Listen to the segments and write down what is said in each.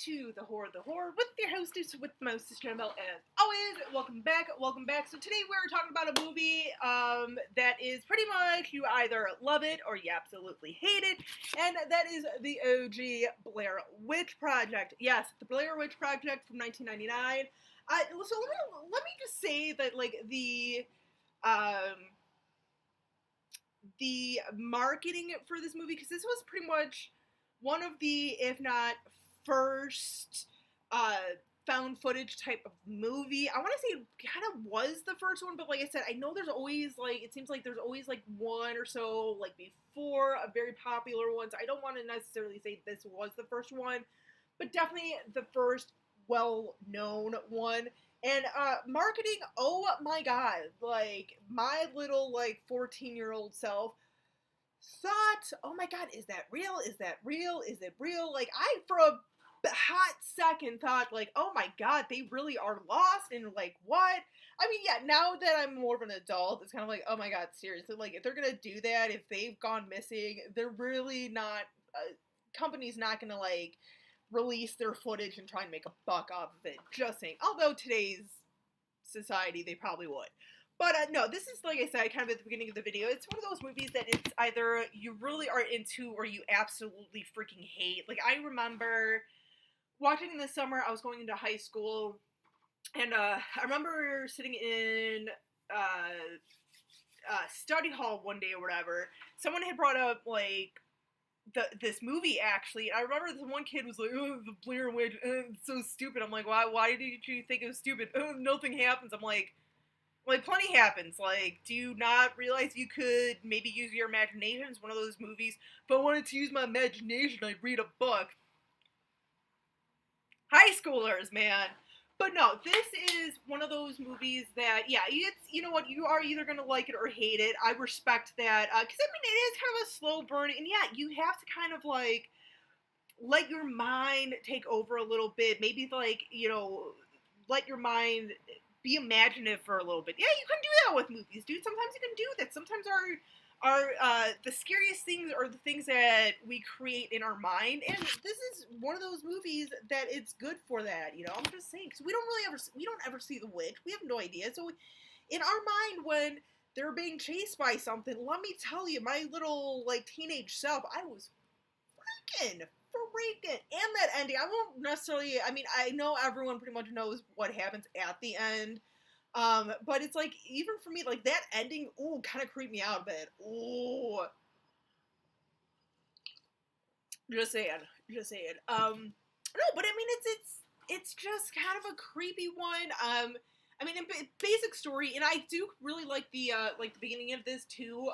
to the Horror with your hostess with the most, Sister Annabelle, as always. Welcome back. So today we're talking about a movie that is pretty much you either love it or you absolutely hate it, and that is the OG Blair Witch Project. Yes, the Blair Witch Project from 1999. So let me just say that like the marketing for this movie, because this was pretty much one of the, if not first, found footage type of movie. I want to say it kind of was the first one, but like I said, I know there's always like, it seems like there's always like one or so like before a very popular ones. I don't want to necessarily say this was the first one, but definitely the first well-known one. And marketing, oh my god, like my little like 14-year-old self thought, oh my god, is that real? Is that real? Is it real? Like I, for a hot second, thought like, oh my god, they really are lost, and like what? I mean, yeah, now that I'm more of an adult, it's kind of like, oh my god, seriously, like if they're gonna do that, if they've gone missing, they're really not, company's not gonna like release their footage and try and make a buck off of it. Just saying. Although today's society, they probably would. But no, this is, like I said, kind of at the beginning of the video, it's one of those movies that it's either you really are into or you absolutely freaking hate. Like, I remember watching in the summer, I was going into high school, and I remember sitting in study hall one day or whatever. Someone had brought up, like, this movie, actually. I remember this one kid was like, oh, the Blair Witch, it's so stupid. I'm like, why did you think it was stupid? Oh, nothing happens. I'm like, plenty happens. Like, do you not realize you could maybe use your imagination? It's one of those movies. If I wanted to use my imagination, I'd read a book. High schoolers, man. But no, this is one of those movies that, yeah, it's, you know what, you are either going to like it or hate it. I respect that, because, I mean, it is kind of a slow burn, and yeah, you have to kind of, like, let your mind take over a little bit, maybe, like, you know, let your mind be imaginative for a little bit. Yeah, you can do that with movies, dude. Sometimes you can do that. Sometimes the scariest things are the things that we create in our mind, and this is one of those movies that it's good for that, you know. I'm just saying, because we don't ever see the witch. We have no idea. So in our mind, when they're being chased by something, let me tell you, my little like teenage self, I was freaking. And that ending, I won't necessarily, I mean, I know everyone pretty much knows what happens at the end. But it's like, even for me, like, that ending, ooh, kind of creeped me out a bit. Ooh. Just saying. No, but I mean, it's just kind of a creepy one. I mean, in basic story, and I do really like the beginning of this, too,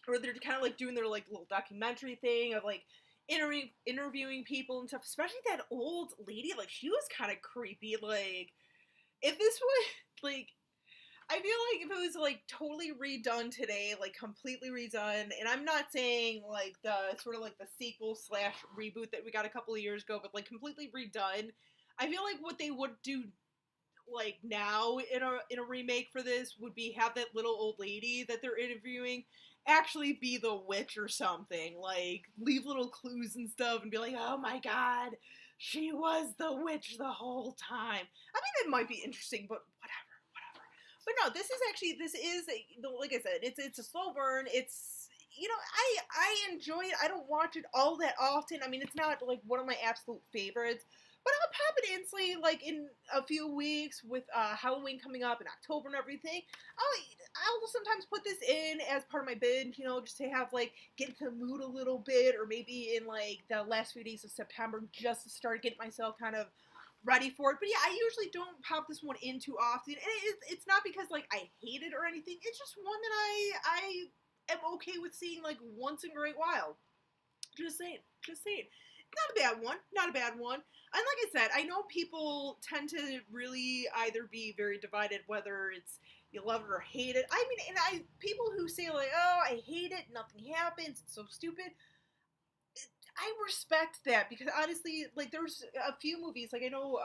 where they're kind of, like, doing their, like, little documentary thing of, like, interviewing people and stuff, especially that old lady, like, she was kind of creepy, like, if this was, like, I feel like if it was, like, totally redone today, like, completely redone, and I'm not saying, like, the, sort of, like, the sequel / reboot that we got a couple of years ago, but, like, completely redone, I feel like what they would do, like, now in a remake for this would be have that little old lady that they're interviewing actually be the witch or something, like, leave little clues and stuff and be like, oh my god, she was the witch the whole time. I mean, it might be interesting, but whatever. But no, this is, like I said, it's a slow burn. It's, you know, I enjoy it. I don't watch it all that often. I mean, it's not, like, one of my absolute favorites. But I'll pop it instantly, like, in a few weeks with Halloween coming up in October and everything. I'll sometimes put this in as part of my binge, you know, just to have, like, get into the mood a little bit, or maybe in, like, the last few days of September, just to start getting myself kind of ready for it. But yeah, I usually don't pop this one in too often, and it's not because, like, I hate it or anything. It's just one that I am okay with seeing, like, once in a great while. Just saying. Not a bad one. And like I said, I know people tend to really either be very divided, whether it's you love it or hate it. I mean, and people who say, like, oh, I hate it, nothing happens, it's so stupid. I respect that, because honestly, like, there's a few movies, like, I know,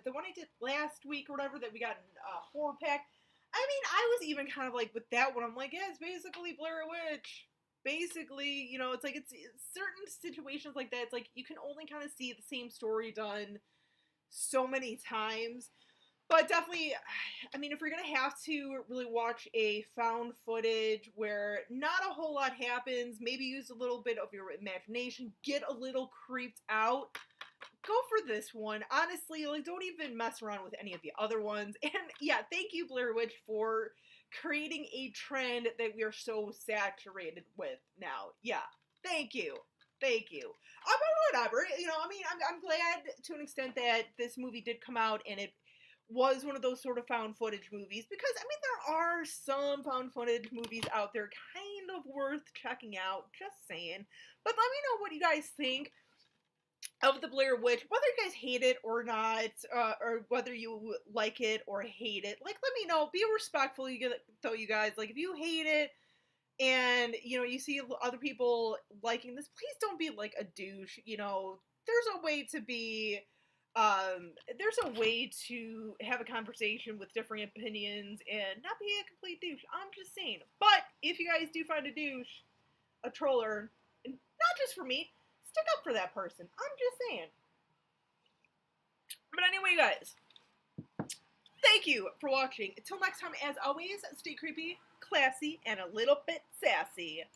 the one I did last week or whatever that we got in Horror Pack, I mean, I was even kind of like, with that one, I'm like, yeah, it's basically Blair Witch. basically, you know, it's like it's certain situations like that. It's like you can only kind of see the same story done so many times. But definitely, I mean, if you're gonna have to really watch a found footage where not a whole lot happens, maybe use a little bit of your imagination, get a little creeped out, go for this one. Honestly, like, don't even mess around with any of the other ones. And yeah, thank you, Blair Witch, for creating a trend that we are so saturated with now. Yeah, thank you. Thank you. But whatever, you know, I mean, I'm glad to an extent that this movie did come out and it was one of those sort of found footage movies, because I mean there are some found footage movies out there kind of worth checking out, just saying. But let me know what you guys think of the Blair Witch, whether you guys hate it or not, or whether you like it or hate it. Like, let me know. Be respectful, though, you guys. Like, if you hate it and you know you see other people liking this, please don't be like a douche. You know, there's a way to be. There's a way to have a conversation with differing opinions and not be a complete douche. I'm just saying. But if you guys do find a douche, a troller, and not just for me, stick up for that person. I'm just saying. But anyway, you guys, thank you for watching. Until next time, as always, stay creepy, classy, and a little bit sassy.